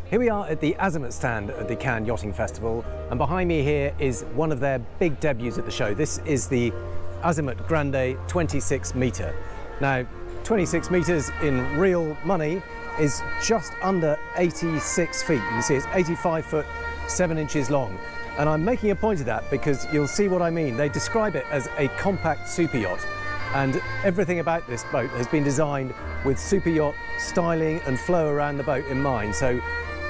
Here we are at the Azimut stand at the Cannes Yachting Festival, and behind me here is one of their big debuts at the show. This is the Azimut Grande 26 metre. Now, 26 metres in real money is just under 86 feet. You can see it's 85 foot 7 inches long. And I'm making a point of that because you'll see what I mean. They describe it as a compact super yacht. And everything about this boat has been designed with super yacht styling and flow around the boat in mind. So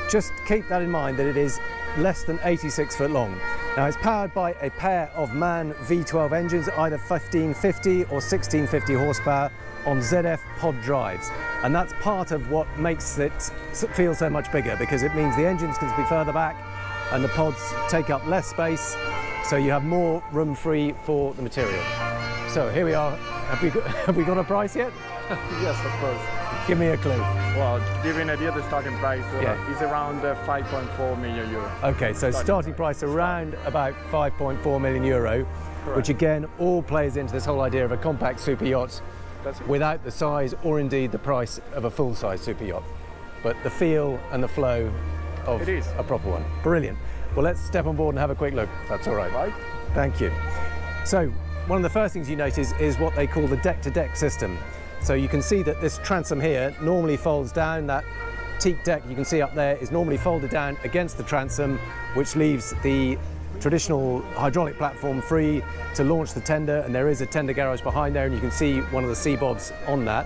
just keep that in mind, that it is less than 86 foot long. Now it's powered by a pair of MAN V12 engines, either 1550 or 1650 horsepower on ZF pod drives. And that's part of what makes it feel so much bigger, because it means the engines can be further back and the pods take up less space, so you have more room free for the material. So here we are. Have we got a price yet? Yes, of course. Give me a clue. Well, giving an idea, the starting price is around 5.4 million euro. Okay, so starting price around about 5.4 million euro, correct. Which again all plays into this whole idea of a compact super yacht without the size or indeed the price of a full-size super yacht. But the feel and the flow of a proper one. Brilliant. Well, let's step on board and have a quick look, if that's all right. Right. Thank you. So, one of the first things you notice is what they call the deck-to-deck system. So you can see that this transom here normally folds down. That teak deck you can see up there is normally folded down against the transom, which leaves the traditional hydraulic platform free to launch the tender, and there is a tender garage behind there, and you can see one of the C-bobs on that.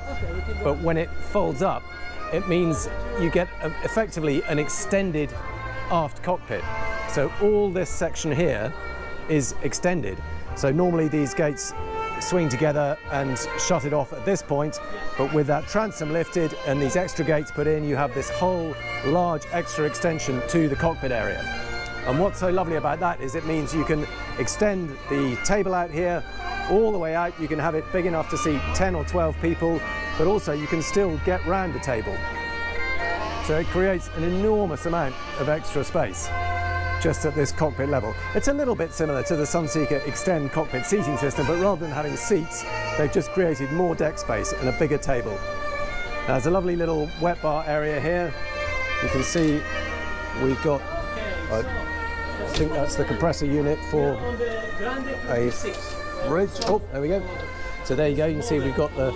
But when it folds up, it means you get effectively an extended aft cockpit. So all this section here is extended. So normally these gates swing together and shut it off at this point, but with that transom lifted and these extra gates put in, you have this whole large extra extension to the cockpit area. And what's so lovely about that is it means you can extend the table out here all the way out. You can have it big enough to seat 10 or 12 people, but also you can still get round the table. So it creates an enormous amount of extra space just at this cockpit level. It's a little bit similar to the Sunseeker Extend cockpit seating system, but rather than having seats, they've just created more deck space and a bigger table. Now, there's a lovely little wet bar area here. You can see we've got, I think that's the compressor unit for a fridge. Oh, there we go. So there you go, you can see we've got the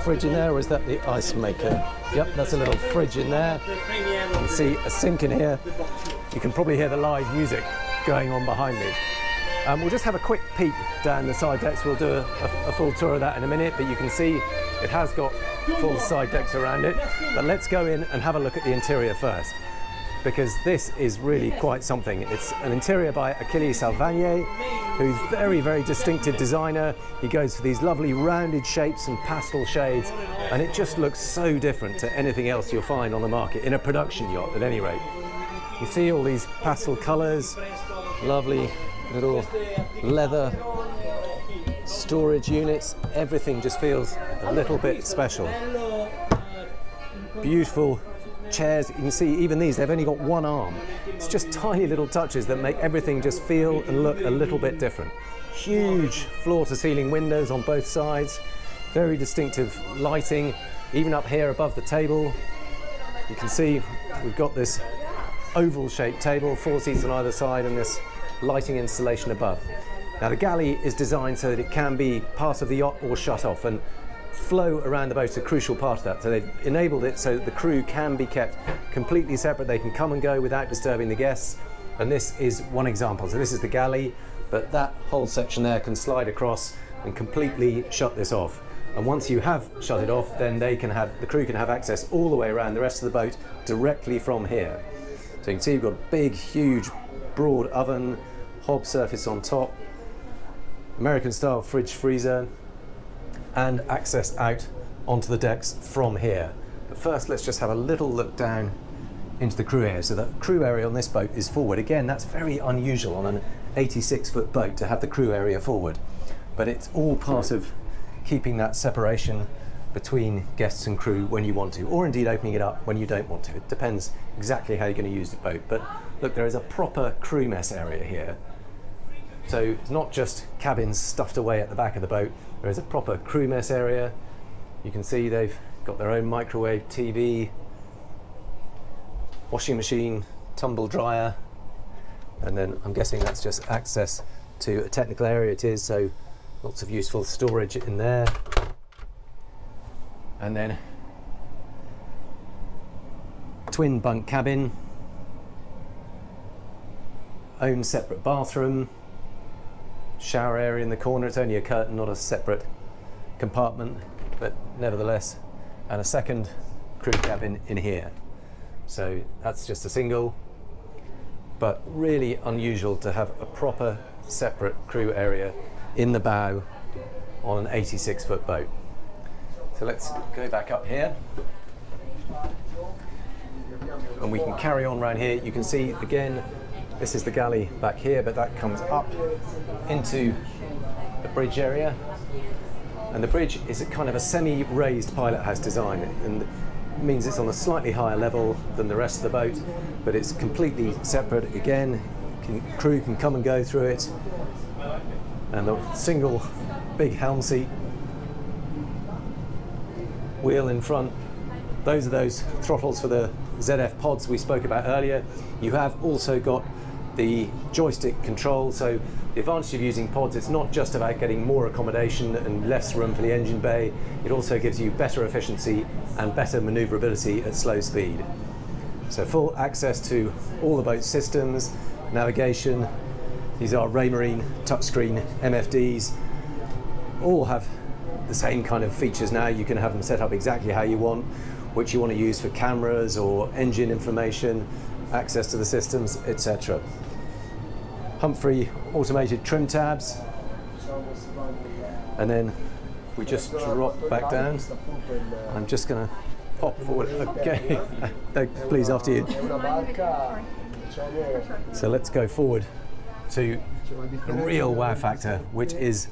fridge in there, or is that the ice maker? Yep, that's a little fridge in there. You can see a sink in here. You can probably hear the live music going on behind me. We'll just have a quick peek down the side decks. We'll do a full tour of that in a minute, but you can see it has got full side decks around it. But let's go in and have a look at the interior first, because this is really quite something. It's an interior by Achille Salvagnier, who's very, very distinctive designer. He goes for these lovely rounded shapes and pastel shades, and it just looks so different to anything else you'll find on the market, in a production yacht at any rate. You see all these pastel colours, lovely little leather storage units. Everything just feels a little bit special. Beautiful chairs. You can see even these, they've only got one arm. It's just tiny little touches that make everything just feel and look a little bit different. Huge floor-to-ceiling windows on both sides. Very distinctive lighting, even up here above the table. You can see we've got this oval-shaped table, 4 seats on either side, and this lighting installation above. Now the galley is designed so that it can be part of the yacht or shut off, and flow around the boat is a crucial part of that. So they've enabled it so that the crew can be kept completely separate. They can come and go without disturbing the guests, and this is one example. So this is the galley, but that whole section there can slide across and completely shut this off. And once you have shut it off, then the crew can have access all the way around the rest of the boat directly from here. So you can see you've got a big, huge, broad oven, hob surface on top, American style fridge freezer, and access out onto the decks from here. But first, let's just have a little look down into the crew area. So the crew area on this boat is forward. Again, that's very unusual on an 86-foot boat to have the crew area forward. But it's all part of keeping that separation between guests and crew when you want to, or indeed opening it up when you don't want to. It depends exactly how you're going to use the boat. But look, there is a proper crew mess area here. So it's not just cabins stuffed away at the back of the boat. There is a proper crew mess area. You can see they've got their own microwave TV. washing machine, tumble dryer, and then I'm guessing that's just access to a technical area. It is, so lots of useful storage in there. And then twin bunk cabin, own separate bathroom, shower area in the corner. It's only a curtain, not a separate compartment, but nevertheless, and a second crew cabin in here. So that's just a single, but really unusual to have a proper separate crew area in the bow on an 86-foot boat. So let's go back up here, and we can carry on around here. You can see again, this is the galley back here, but that comes up into the bridge area. And the bridge is a kind of a semi-raised pilot house design, and it means it's on a slightly higher level than the rest of the boat, but it's completely separate. Again, crew can come and go through it. And the single big helm seat, wheel in front. Those are those throttles for the ZF pods we spoke about earlier. You have also got the joystick control, so the advantage of using pods, it's not just about getting more accommodation and less room for the engine bay, it also gives you better efficiency and better manoeuvrability at slow speed. So full access to all the boat systems, navigation. These are Raymarine touchscreen MFDs, all have the same kind of features now. You can have them set up exactly how you want, which you want to use for cameras or engine information, access to the systems, etc. Humphrey automated trim tabs, and then we just drop back down. I'm just going to pop forward. Okay, no, please, after you. So let's go forward to the real wow factor, which is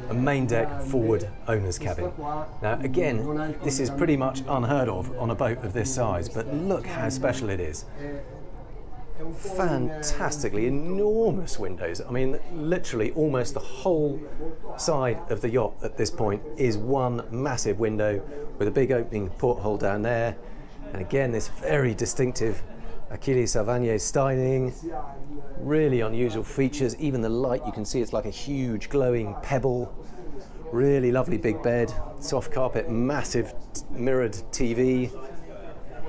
a main deck forward owner's cabin. Now again, this is pretty much unheard of on a boat of this size, but look how special it is. Fantastically enormous windows. I mean, literally almost the whole side of the yacht at this point is one massive window with a big opening porthole down there. And again, this very distinctive Achille Salvagnier styling, really unusual features. Even the light, you can see it's like a huge glowing pebble. Really lovely big bed, soft carpet, massive mirrored TV.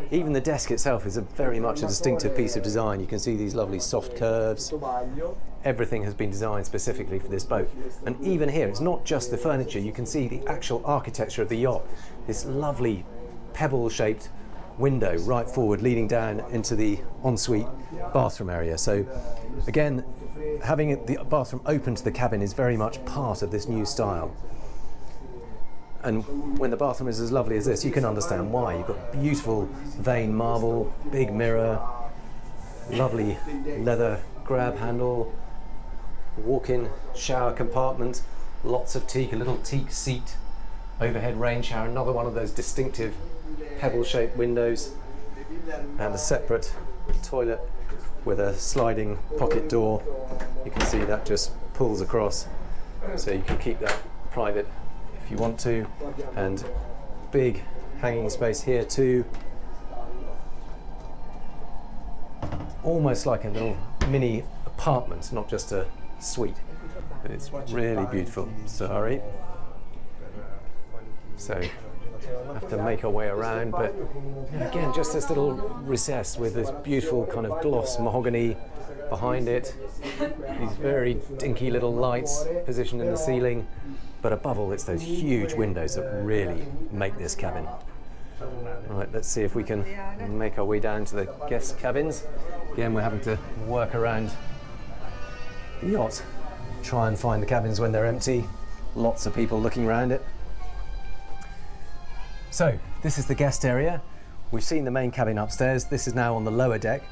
Even the desk itself is very much a distinctive piece of design. You can see these lovely soft curves. Everything has been designed specifically for this boat. And even here, it's not just the furniture. You can see the actual architecture of the yacht. This lovely pebble-shaped window right forward leading down into the ensuite bathroom area. So again, having the bathroom open to the cabin is very much part of this new style. And when the bathroom is as lovely as this, you can understand why. You've got beautiful veined marble, big mirror, lovely leather grab handle, walk-in shower compartment, lots of teak, a little teak seat, overhead rain shower, another one of those distinctive pebble-shaped windows, and a separate toilet with a sliding pocket door. You can see that just pulls across, so you can keep that private if you want to, and big hanging space here too. Almost like a little mini apartment, not just a suite, but it's really beautiful. Sorry. So have to make our way around, but again, just this little recess with this beautiful kind of gloss mahogany behind it. These very dinky little lights positioned in the ceiling, but above all, it's those huge windows that really make this cabin. Right, let's see if we can make our way down to the guest cabins. Again, we're having to work around the yacht, try and find the cabins when they're empty. Lots of people looking around it. So this is the guest area. We've seen the main cabin upstairs. This is now on the lower deck,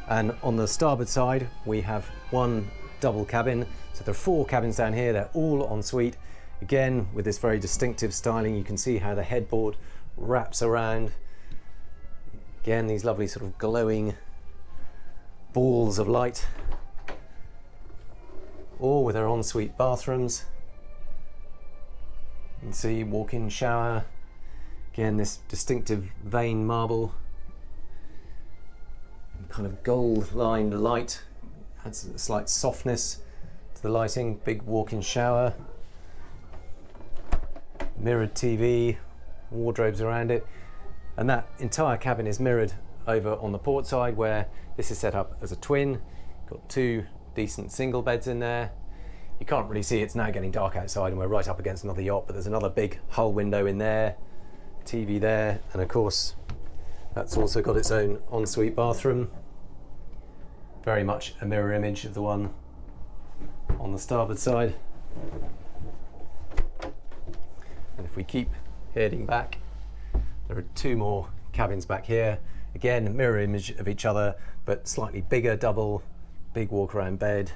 and on the starboard side we have one double cabin. So there are 4 cabins down here. They're all en suite. Again, with this very distinctive styling, you can see how the headboard wraps around. Again, these lovely sort of glowing balls of light, all with their ensuite bathrooms. You can see walk-in shower. Again, this distinctive veined marble. kind of gold-lined light, adds a slight softness to the lighting. Big walk-in shower, mirrored TV, wardrobes around it, and that entire cabin is mirrored over on the port side, where this is set up as a twin. Got 2 decent single beds in there. You can't really see, it's now getting dark outside and we're right up against another yacht, but there's another big hull window in there, TV there, and of course that's also got its own ensuite bathroom. Very much a mirror image of the one on the starboard side. And if we keep heading back, there are 2 more cabins back here. Again, mirror image of each other, but slightly bigger double, big walk around bed,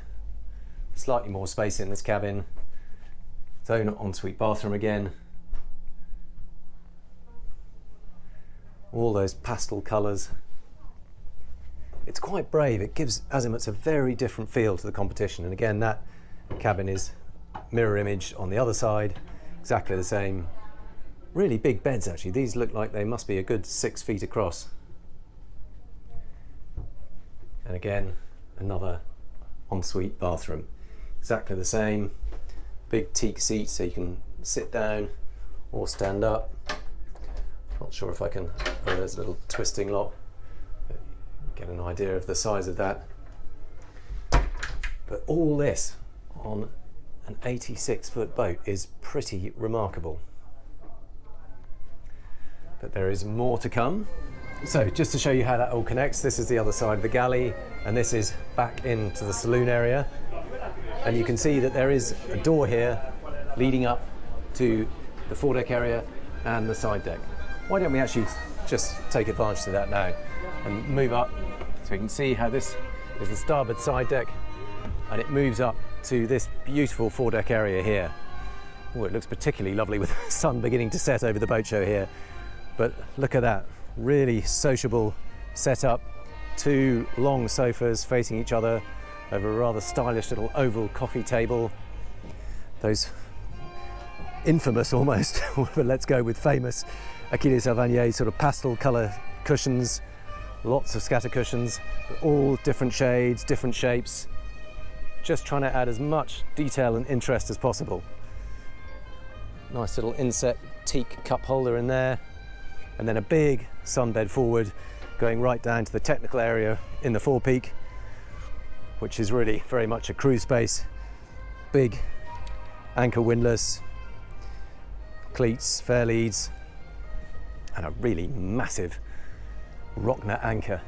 slightly more space in this cabin. Its own ensuite bathroom again. All those pastel colours. It's quite brave. It gives Azimuts a very different feel to the competition. And again, that cabin is mirror image on the other side, exactly the same. Really big beds actually. These look like they must be a good 6 feet across. And again, another ensuite bathroom. Exactly the same. Big teak seats so you can sit down or stand up. Not sure if I can, oh, there's a little twisting lock. Get an idea of the size of that. But all this on an 86-foot boat is pretty remarkable. But there is more to come. So just to show you how that all connects, this is the other side of the galley, and this is back into the saloon area. And you can see that there is a door here leading up to the foredeck area and the side deck. Why don't we actually just take advantage of that now and move up, so you can see how this is the starboard side deck, and it moves up to this beautiful foredeck area here. Oh, it looks particularly lovely with the sun beginning to set over the boat show here. But look at that, really sociable setup. 2 long sofas facing each other over a rather stylish little oval coffee table. Those infamous almost, but let's go with famous, Achilles Savanier sort of pastel colour cushions. Lots of scatter cushions, all different shades, different shapes. Just trying to add as much detail and interest as possible. Nice little inset teak cup holder in there. And then a big sunbed forward going right down to the technical area in the forepeak, which is really very much a cruise space. Big anchor windlass, cleats, fair leads, and a really massive rocknut anchor.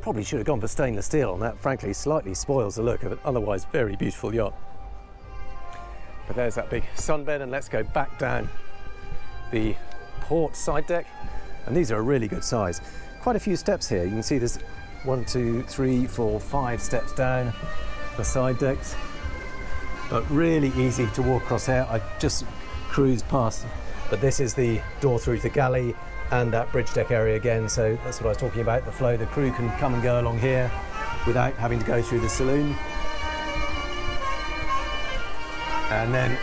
Probably should have gone for stainless steel on that, frankly. Slightly spoils the look of an otherwise very beautiful yacht. But there's that big sunbed, and let's go back down the port side deck, and these are a really good size. Quite a few steps here. You can see there's 1, 2, 3, 4, 5 steps down the side decks, but really easy to walk across here. I just cruised past, but this is the door through to the galley and that bridge deck area again, so that's what I was talking about, the flow. The crew can come and go along here without having to go through the saloon. And then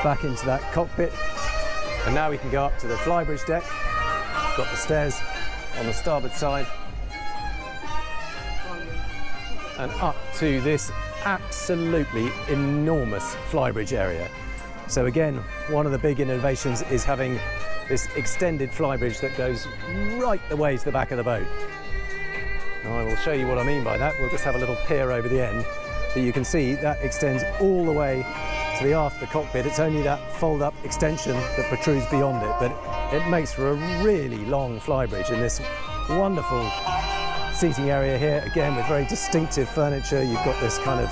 back into that cockpit. And now we can go up to the flybridge deck. Got the stairs on the starboard side. And up to this absolutely enormous flybridge area. So again, one of the big innovations is having this extended flybridge that goes right the way to the back of the boat. And I will show you what I mean by that. We'll just have a little pier over the end. But you can see that extends all the way to the aft of the cockpit. It's only that fold-up extension that protrudes beyond it, but it makes for a really long flybridge in this wonderful seating area here, again with very distinctive furniture. You've got this kind of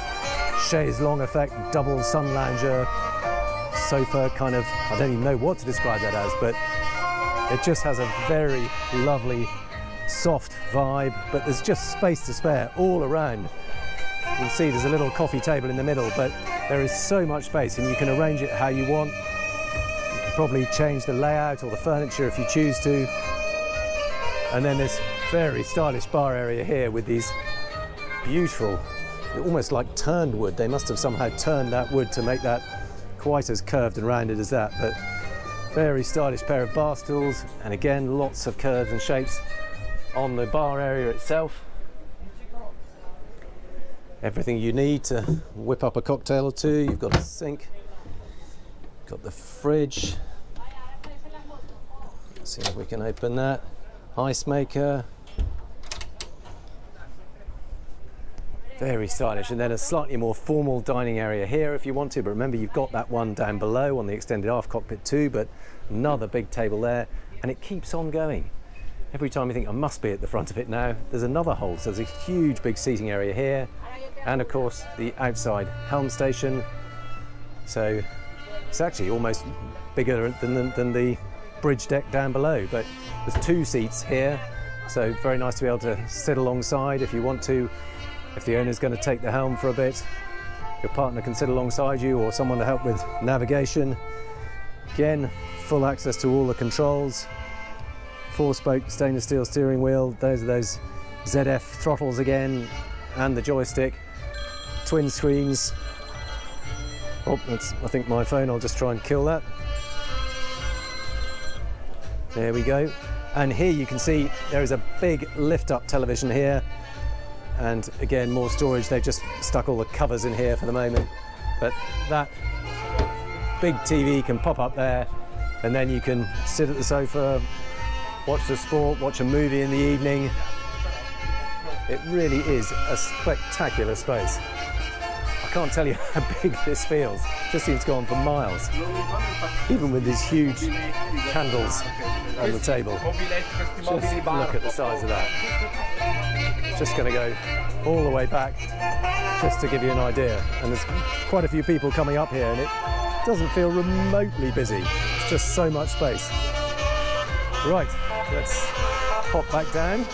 chaise longue effect, double sun lounger, sofa kind of, I don't even know what to describe that as, but it just has a very lovely soft vibe, but there's just space to spare all around. You can see there's a little coffee table in the middle, but there is so much space and you can arrange it how you want. You can probably change the layout or the furniture if you choose to. And then this very stylish bar area here with these beautiful, almost like turned wood. They must have somehow turned that wood to make that quite as curved and rounded as that, but very stylish pair of bar stools, and again lots of curves and shapes on the bar area itself. Everything you need to whip up a cocktail or two. You've got a sink, got the fridge. Let's see if we can open that. Ice maker. Very stylish. And then a slightly more formal dining area here if you want to, but remember you've got that one down below on the extended aft cockpit too, but another big table there, and it keeps on going. Every time you think I must be at the front of it now, there's another hole. So there's a huge big seating area here, and of course the outside helm station. So it's actually almost bigger than the bridge deck down below, but there's 2 seats here, so very nice to be able to sit alongside if you want to. If the owner's going to take the helm for a bit, your partner can sit alongside you, or someone to help with navigation. Again, full access to all the controls. 4-spoke stainless steel steering wheel. Those are those ZF throttles again, and the joystick. Twin screens. Oh, that's, I think, my phone. I'll just try and kill that. There we go. And here you can see there is a big lift-up television here. And again, more storage. They've just stuck all the covers in here for the moment. But that big TV can pop up there, and then you can sit at the sofa, watch the sport, watch a movie in the evening. It really is a spectacular space. I can't tell you how big this feels. It just seems to go on for miles. Even with these huge candles on the table. Just look at the size of that. Just going to go all the way back just to give you an idea. And there's quite a few people coming up here, and it doesn't feel remotely busy. It's just so much space. Right, let's pop back down.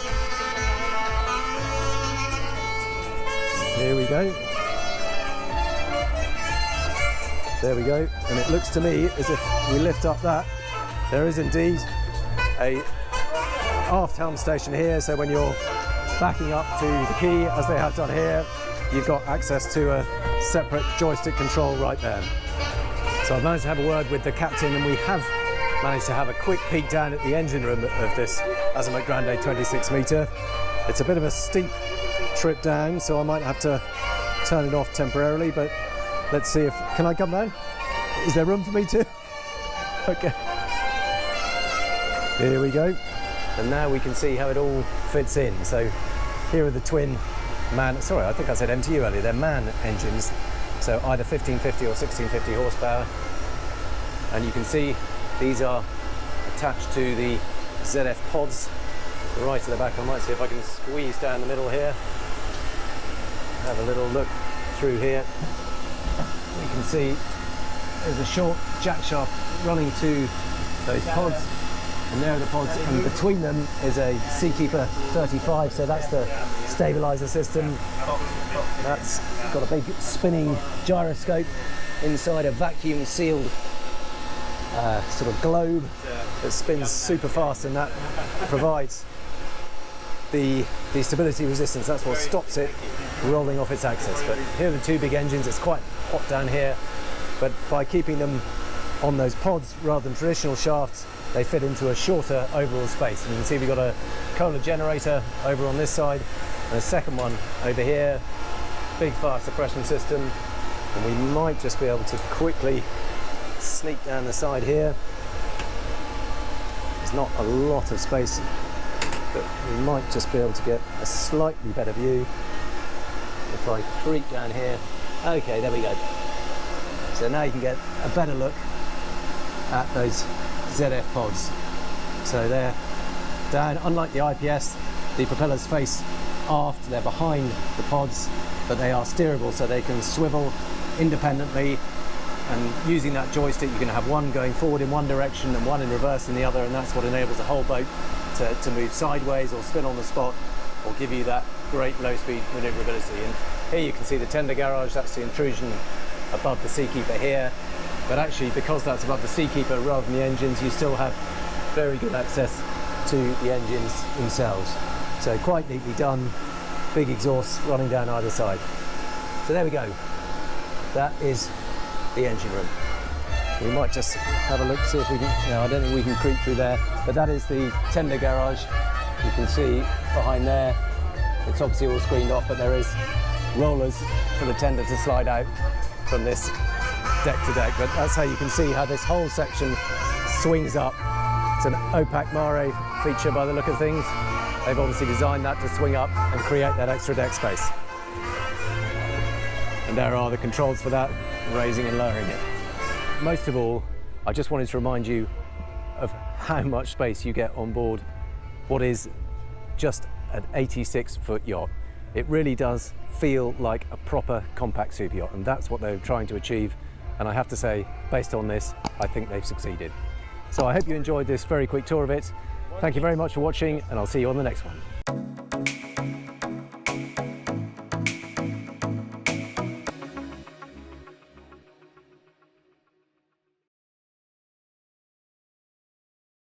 Here we go. There we go. And it looks to me as if we lift up that, there is indeed a aft helm station here. So when you're backing up to the quay, as they have done here, you've got access to a separate joystick control right there. So I've managed to have a word with the captain, and we have managed to have a quick peek down at the engine room of this Azimut Grande 26 metre. It's a bit of a steep trip down, so I might have to turn it off temporarily, but let's see if, can I come down? Is there room for me to? Okay. Here we go. And now we can see how it all fits in. So here are the twin MAN, sorry, I think I said MTU earlier, they're MAN engines. So either 1550 or 1650 horsepower. And you can see these are attached to the ZF pods right at the back. I might see if I can squeeze down the middle here. Have a little look through here. You can see there's a short jack shaft running to those pods, and there are the pods, and between them is a Seakeeper 35, so that's the stabilizer system. That's got a big spinning gyroscope inside a vacuum sealed sort of globe that spins super fast, and that provides the stability resistance. That's what stops it rolling off its axis. But here are the 2 big engines. It's quite hot down here, but by keeping them on those pods rather than traditional shafts, they fit into a shorter overall space. And you can see we've got a Kohler generator over on this side, and a second one over here, big fire suppression system. And we might just be able to quickly sneak down the side here. There's not a lot of space, but we might just be able to get a slightly better view if I creep down here. Okay, there we go. So now you can get a better look at those ZF pods. So they're down, unlike the IPS, the propellers face aft, they're behind the pods, but they are steerable, so they can swivel independently, and using that joystick you can have one going forward in one direction and one in reverse in the other, and that's what enables the whole boat to move sideways or spin on the spot, or give you that great low-speed manoeuvrability. And here you can see the tender garage. That's the intrusion above the Seakeeper here, but actually because that's above the Seakeeper rather than the engines, you still have very good access to the engines themselves. So quite neatly done, big exhausts running down either side. So there we go, that is the engine room. We might just have a look, see if we can, no, I don't think we can creep through there, but that is the tender garage. You can see behind there, it's obviously all screened off, but there is rollers for the tender to slide out from this deck to deck. But that's how you can see how this whole section swings up. It's an opaque mare feature by the look of things. They've obviously designed that to swing up and create that extra deck space. And there are the controls for that, raising and lowering it. Most of all, I just wanted to remind you of how much space you get on board what is just an 86-foot yacht. It really does feel like a proper compact super yacht, and that's what they're trying to achieve. And I have to say, based on this, I think they've succeeded. So I hope you enjoyed this very quick tour of it. Thank you very much for watching, and I'll see you on the next one.